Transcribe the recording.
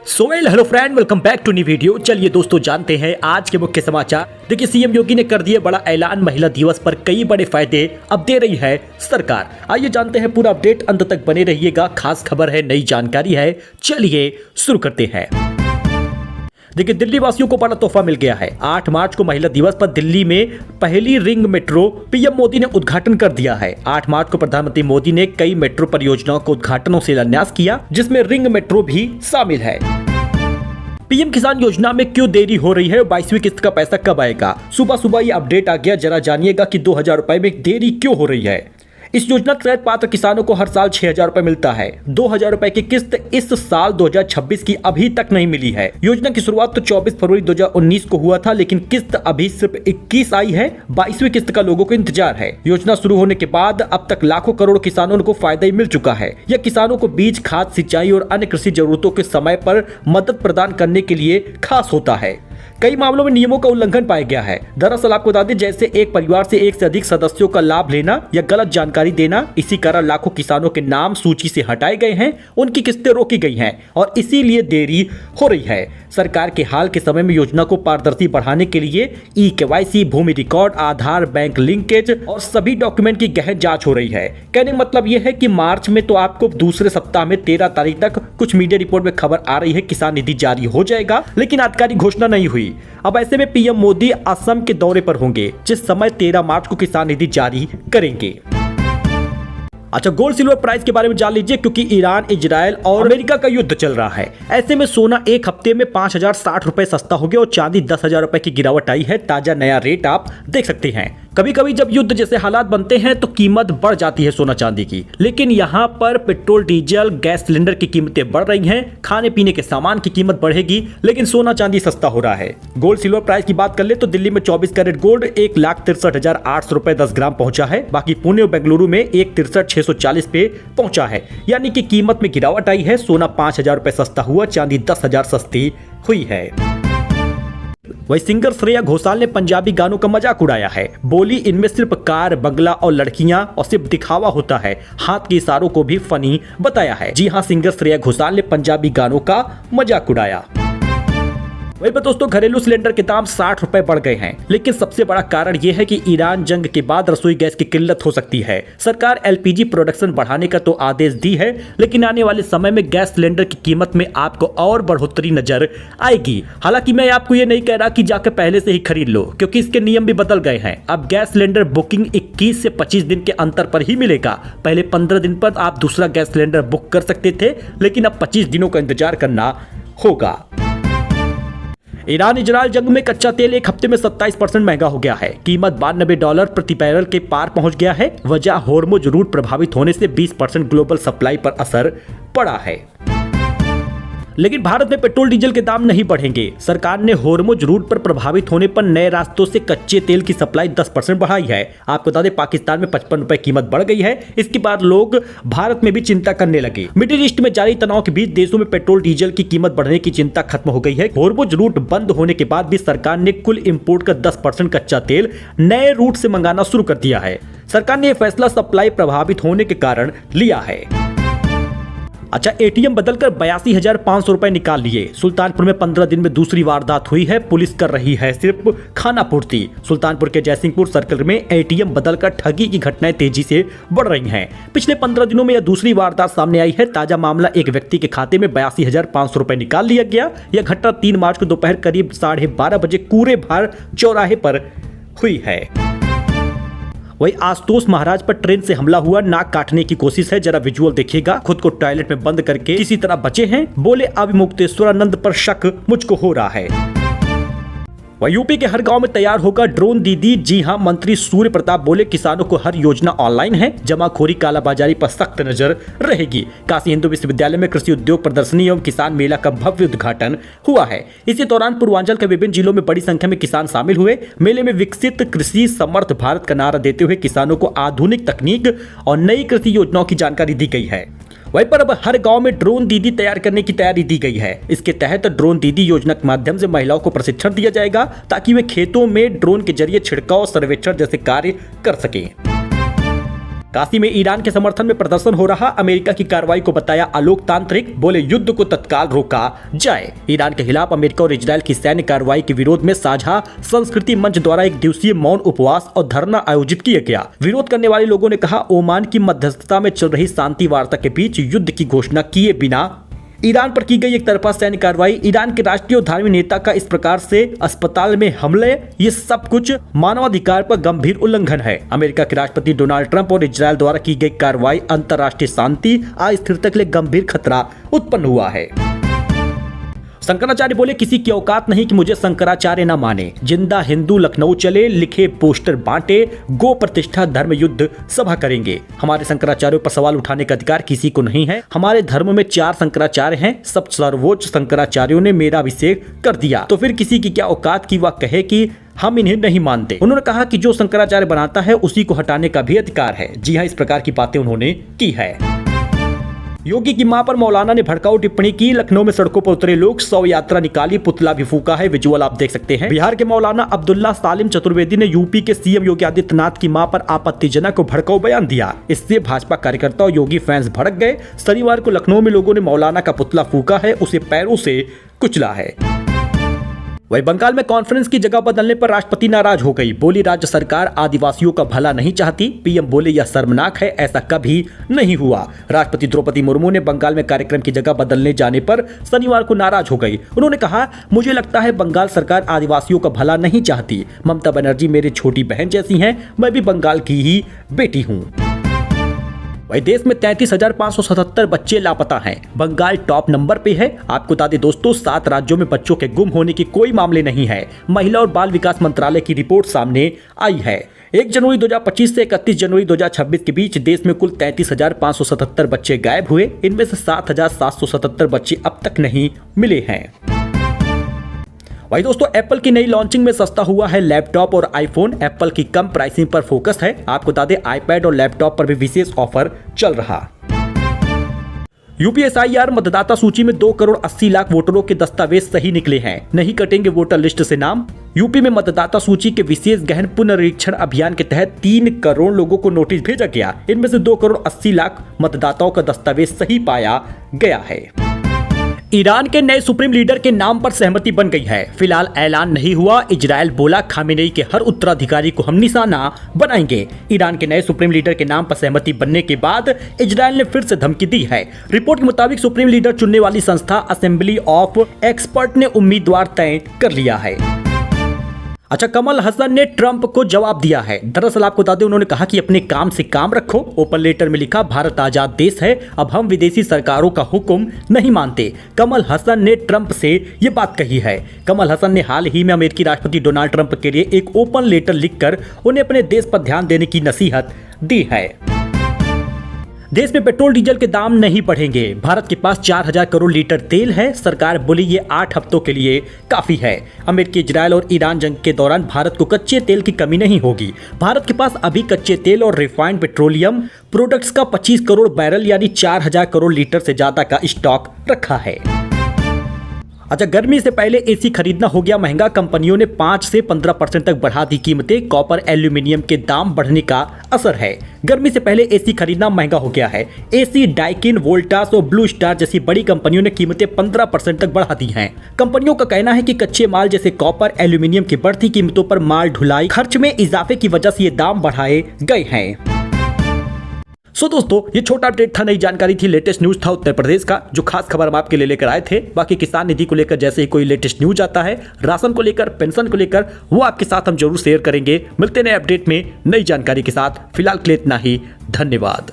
Hello friend, welcome back to new video. चलिए दोस्तों, जानते हैं आज के मुख्य समाचार। देखिए, सीएम योगी ने कर दिया बड़ा ऐलान। महिला दिवस पर कई बड़े फायदे अब दे रही है सरकार। आइए जानते हैं पूरा अपडेट, अंत तक बने रहिएगा। खास खबर है, नई जानकारी है। चलिए शुरू करते हैं। देखिए, दिल्ली वासियों को बड़ा तोहफा मिल गया है। 8 मार्च को महिला दिवस पर दिल्ली में पहली रिंग मेट्रो पीएम मोदी ने उद्घाटन कर दिया है। 8 मार्च को प्रधानमंत्री मोदी ने कई मेट्रो परियोजनाओं को उद्घाटन और शिलान्यास किया, जिसमें रिंग मेट्रो भी शामिल है। पीएम किसान योजना में क्यों देरी हो रही है, 22वीं किस्त का पैसा कब आएगा? सुबह सुबह ये अपडेट आ गया। जरा जानिएगा कि 2000 रुपए में देरी क्यों हो रही है। इस योजना के तहत पात्र किसानों को हर साल 6000 रुपए मिलता है। 2000 रुपए की किस्त इस साल 2026 की अभी तक नहीं मिली है। योजना की शुरुआत तो 24 फरवरी 2019 को हुआ था, लेकिन किस्त अभी सिर्फ 21 आई है। 22वीं किस्त का लोगों को इंतजार है। योजना शुरू होने के बाद अब तक लाखों करोड़ किसानों को फायदा ही मिल चुका है। यह किसानों को बीज, खाद, सिंचाई और अन्य कृषि जरूरतों के समय पर मदद प्रदान करने के लिए खास होता है। कई मामलों में नियमों का उल्लंघन पाया गया है। दरअसल आपको बता दें, जैसे एक परिवार से एक से अधिक सदस्यों का लाभ लेना या गलत जानकारी देना, इसी कारण लाखों किसानों के नाम सूची से हटाए गए हैं, उनकी किस्तें रोकी गई हैं और इसीलिए देरी हो रही है। सरकार के हाल के समय में योजना को पारदर्शी बढ़ाने के लिए ई-केवाईसी, भूमि रिकॉर्ड, आधार, बैंक लिंकेज और सभी डॉक्यूमेंट की गहन जांच हो रही है। कहने का मतलब यह है कि मार्च में तो आपको दूसरे सप्ताह में 13 तारीख तक कुछ मीडिया रिपोर्ट में खबर आ रही है किसान निधि जारी हो जाएगा, लेकिन आधिकारिक घोषणा नहीं हुई। अब ऐसे में पीएम मोदी असम के दौरे पर होंगे, जिस समय 13 मार्च को किसान निधि जारी करेंगे। अच्छा, गोल्ड सिल्वर प्राइस के बारे में जान लीजिए, क्योंकि ईरान, इजराइल और अमेरिका का युद्ध चल रहा है। ऐसे में सोना एक हफ्ते में 5060 रुपए सस्ता हो गया और चांदी 10,000 रुपए की गिरावट आई है। ताजा नया रेट आप देख सकते हैं। कभी कभी जब युद्ध जैसे हालात बनते हैं तो कीमत बढ़ जाती है सोना चांदी की, लेकिन यहाँ पर पेट्रोल, डीजल, गैस सिलेंडर की कीमतें बढ़ रही हैं। खाने पीने के सामान की कीमत बढ़ेगी, लेकिन सोना चांदी सस्ता हो रहा है। गोल्ड सिल्वर प्राइस की बात कर ले तो दिल्ली में 24 कैरेट गोल्ड 1,63,800 रुपए 10 ग्राम पहुंचा है। बाकी पुणे और बेंगलुरु में 1,63,640 पे पहुंचा है, यानी कि कीमत में गिरावट आई है। सोना 5,000 रुपए सस्ता हुआ, चांदी 10,000 सस्ती हुई है। वही सिंगर श्रेया घोषाल ने पंजाबी गानों का मजाक उड़ाया है। बोली, इनमें सिर्फ कार, बंगला और लड़कियां और सिर्फ दिखावा होता है। हाथ के इशारों को भी फनी बताया है। जी हां, सिंगर श्रेया घोषाल ने पंजाबी गानों का मजाक उड़ाया। वही पर दोस्तों, घरेलू सिलेंडर के दाम 60 रुपए बढ़ गए हैं, लेकिन सबसे बड़ा कारण यह है कि ईरान जंग के बाद रसोई गैस की किल्लत हो सकती है। सरकार एलपीजी प्रोडक्शन बढ़ाने का तो आदेश दी है, लेकिन आने वाले समय में गैस सिलेंडर की कीमत में आपको और बढ़ोतरी नजर आएगी। हालांकि मैं आपको ये नहीं कह रहा कि जाकर पहले से ही खरीद लो, क्योंकि इसके नियम भी बदल गए हैं। अब गैस सिलेंडर बुकिंग 21 से 25 दिन के अंतर पर ही मिलेगा। पहले 15 दिन पर आप दूसरा गैस सिलेंडर बुक कर सकते थे, लेकिन अब 25 दिनों का इंतजार करना होगा। ईरान इजराइल जंग में कच्चा तेल एक हफ्ते में 27% महंगा हो गया है। कीमत $92 प्रति बैरल के पार पहुंच गया है। वजह होर्मुज रूट प्रभावित होने से 20% ग्लोबल सप्लाई पर असर पड़ा है। लेकिन भारत में पेट्रोल डीजल के दाम नहीं बढ़ेंगे। सरकार ने होर्मुज रूट पर प्रभावित होने पर नए रास्तों से कच्चे तेल की सप्लाई 10% बढ़ाई है। आपको बता दें, पाकिस्तान में 55 रुपए कीमत बढ़ गई है। इसके बाद लोग भारत में भी चिंता करने लगे। मिडिल ईस्ट में जारी तनाव के बीच देशों में पेट्रोल डीजल की कीमत बढ़ने की चिंता खत्म हो गई है। होर्मुज रूट बंद होने के बाद भी सरकार ने कुल इंपोर्ट का 10% कच्चा तेल नए रूट से मंगाना शुरू कर दिया है। सरकार ने यह फैसला सप्लाई प्रभावित होने के कारण लिया है। अच्छा, एटीएम बदलकर 82,500 रुपए निकाल लिए। सुल्तानपुर में 15 दिन में दूसरी वारदात हुई है। पुलिस कर रही है सिर्फ खाना पूर्ति। सुल्तानपुर के जयसिंहपुर सर्कल में एटीएम बदलकर ठगी की घटनाएं तेजी से बढ़ रही हैं। पिछले 15 दिनों में यह दूसरी वारदात सामने आई है। ताजा मामला, एक व्यक्ति के खाते में 82,500 रुपए निकाल लिया गया। यह घटना 3 मार्च को दोपहर करीब 12:30 बजे कूरे भार चौराहे पर हुई है। वही आशुतोष महाराज पर ट्रेन से हमला हुआ, नाक काटने की कोशिश है। जरा विजुअल देखिएगा। खुद को टॉयलेट में बंद करके किसी तरह बचे हैं। बोले, अविमुक्तेश्वरानंद पर शक मुझको हो रहा है। यूपी के हर गांव में तैयार होगा ड्रोन दीदी। जी हां, मंत्री सूर्य प्रताप बोले, किसानों को हर योजना ऑनलाइन है। जमाखोरी, कालाबाजारी पर सख्त नजर रहेगी। काशी हिंदू विश्वविद्यालय में कृषि उद्योग प्रदर्शनी एवं किसान मेला का भव्य उद्घाटन हुआ है। इसी दौरान पूर्वांचल के विभिन्न जिलों में बड़ी संख्या में किसान शामिल हुए। मेले में विकसित कृषि समर्थ भारत का नारा देते हुए किसानों को आधुनिक तकनीक और नई कृषि योजनाओं की जानकारी दी गई है। वहीं पर अब हर गांव में ड्रोन दीदी तैयार करने की तैयारी दी गई है। इसके तहत ड्रोन दीदी योजना के माध्यम से महिलाओं को प्रशिक्षण दिया जाएगा, ताकि वे खेतों में ड्रोन के जरिए छिड़काव, सर्वेक्षण जैसे कार्य कर सकें। काशी में ईरान के समर्थन में प्रदर्शन हो रहा, अमेरिका की कार्रवाई को बताया अलोकतांत्रिक, बोले युद्ध को तत्काल रोका जाए। ईरान के खिलाफ अमेरिका और इजरायल की सैन्य कार्रवाई के विरोध में साझा संस्कृति मंच द्वारा 1 दिवसीय मौन उपवास और धरना आयोजित किया गया। विरोध करने वाले लोगों ने कहा, ओमान की मध्यस्थता में चल रही शांति वार्ता के बीच युद्ध की घोषणा किए बिना ईरान पर की गई एक तरफा सैन्य कार्रवाई, ईरान के राष्ट्रीय और धार्मिक नेता का इस प्रकार से अस्पताल में हमले, ये सब कुछ मानवाधिकार पर गंभीर उल्लंघन है। अमेरिका के राष्ट्रपति डोनाल्ड ट्रंप और इजरायल द्वारा की गई कार्रवाई अंतर्राष्ट्रीय शांति अस्थिरता के लिए गंभीर खतरा उत्पन्न हुआ है। शंकराचार्य बोले, किसी की औकात नहीं कि मुझे शंकराचार्य न माने। जिंदा हिंदू लखनऊ चले, लिखे पोस्टर बांटे, गो प्रतिष्ठा धर्म युद्ध सभा करेंगे। हमारे शंकराचार्यों पर सवाल उठाने का अधिकार किसी को नहीं है। हमारे धर्म में 4 शंकराचार्य हैं, सब सर्वोच्च शंकराचार्यों ने मेरा अभिषेक कर दिया, तो फिर किसी की क्या औकात की वह कहे कि हम इन्हें नहीं मानते। उन्होंने कहा कि जो शंकराचार्य बनाता है उसी को हटाने का भी अधिकार है। जी हाँ, इस प्रकार की बातें उन्होंने की है। योगी की मां पर मौलाना ने भड़काऊ टिप्पणी की, लखनऊ में सड़कों पर उतरे लोग, 100 यात्रा निकाली, पुतला भी फूका है, विजुअल आप देख सकते हैं। बिहार के मौलाना अब्दुल्ला सालिम चतुर्वेदी ने यूपी के सीएम योगी आदित्यनाथ की मां पर आपत्तिजनक और भड़काऊ बयान दिया। इससे भाजपा कार्यकर्ता और योगी फैंस भड़क गए। शनिवार को लखनऊ में लोगों ने मौलाना का पुतला फूका है, उसे पैरों से कुचला है। वही बंगाल में कॉन्फ्रेंस की जगह बदलने पर राष्ट्रपति नाराज हो गई, बोली राज्य सरकार आदिवासियों का भला नहीं चाहती। पीएम बोले, यह शर्मनाक है, ऐसा कभी नहीं हुआ। राष्ट्रपति द्रौपदी मुर्मू ने बंगाल में कार्यक्रम की जगह बदलने जाने पर शनिवार को नाराज हो गई। उन्होंने कहा, मुझे लगता है बंगाल सरकार आदिवासियों का भला नहीं चाहती। ममता बनर्जी मेरी छोटी बहन जैसी हैं, मैं भी बंगाल की ही बेटी हूँ। वही देश में 33,577 बच्चे लापता हैं। बंगाल टॉप नंबर पे है। आपको बता दें दोस्तों, 7 राज्यों में बच्चों के गुम होने की कोई मामले नहीं है। महिला और बाल विकास मंत्रालय की रिपोर्ट सामने आई है। 1 जनवरी 2025 से 31 जनवरी 2026 के बीच देश में कुल 33,577 बच्चे गायब हुए। इनमें से 7,777 बच्चे अब तक नहीं मिले हैं। वही दोस्तों, एप्पल की नई लॉन्चिंग में सस्ता हुआ है लैपटॉप और आईफोन। एप्पल की कम प्राइसिंग पर फोकस है। आपको बता दें, आईपैड और लैपटॉप पर भी विशेष ऑफर चल रहा। यूपीएसआईआर मतदाता सूची में 2,80,00,000 वोटरों के दस्तावेज सही निकले हैं, नहीं कटेंगे वोटर लिस्ट से नाम। यूपी में मतदाता सूची के विशेष गहन पुनरीक्षण अभियान के तहत 3 करोड़ लोगों को नोटिस भेजा गया। इनमें से 2,80,00,000 मतदाताओं का दस्तावेज सही पाया गया है। ईरान के नए सुप्रीम लीडर के नाम पर सहमति बन गई है। फिलहाल ऐलान नहीं हुआ। इजरायल बोला, खामेनेई के हर उत्तराधिकारी को हम निशाना बनाएंगे। ईरान के नए सुप्रीम लीडर के नाम पर सहमति बनने के बाद इजरायल ने फिर से धमकी दी है। रिपोर्ट के मुताबिक सुप्रीम लीडर चुनने वाली संस्था असेंबली ऑफ एक्सपर्ट ने उम्मीदवार तय कर लिया है। अच्छा, कमल हसन ने ट्रंप को जवाब दिया है। दरअसल आपको बता दें, उन्होंने कहा कि अपने काम से काम रखो। ओपन लेटर में लिखा, भारत आजाद देश है, अब हम विदेशी सरकारों का हुक्म नहीं मानते। कमल हसन ने ट्रंप से ये बात कही है। कमल हसन ने हाल ही में अमेरिकी राष्ट्रपति डोनाल्ड ट्रंप के लिए एक ओपन लेटर लिखकर उन्हें अपने देश पर ध्यान देने की नसीहत दी है। देश में पेट्रोल डीजल के दाम नहीं बढ़ेंगे। भारत के पास 4,000 करोड़ लीटर तेल है। सरकार बोली ये 8 हफ्तों के लिए काफी है। अमेरिका, इजरायल और ईरान जंग के दौरान भारत को कच्चे तेल की कमी नहीं होगी। भारत के पास अभी कच्चे तेल और रिफाइंड पेट्रोलियम प्रोडक्ट्स का 25 करोड़ बैरल यानी 4,000 करोड़ लीटर से ज्यादा का स्टॉक रखा है। अच्छा, गर्मी से पहले एसी खरीदना हो गया महंगा। कंपनियों ने 5 से 15% तक बढ़ा दी कीमतें। कॉपर, एल्यूमिनियम के दाम बढ़ने का असर है। गर्मी से पहले एसी खरीदना महंगा हो गया है। एसी, डाइकिन, वोल्टास और ब्लू स्टार जैसी बड़ी कंपनियों ने कीमतें 15% तक बढ़ा दी हैं। कंपनियों का कहना है कि कच्चे माल जैसे कॉपर, एल्यूमिनियम की बढ़ती कीमतों पर माल ढुलाई खर्च में इजाफे की वजह से ये दाम बढ़ाए गए हैं। सो दोस्तों, ये छोटा अपडेट था, नई जानकारी थी, लेटेस्ट न्यूज था उत्तर प्रदेश का, जो खास खबर हम आपके लिए लेकर आए थे। बाकी किसान निधि को लेकर जैसे ही कोई लेटेस्ट न्यूज आता है, राशन को लेकर, पेंशन को लेकर, वो आपके साथ हम जरूर शेयर करेंगे। मिलते नए अपडेट में नई जानकारी के साथ। फिलहाल के लिए इतना ही। धन्यवाद।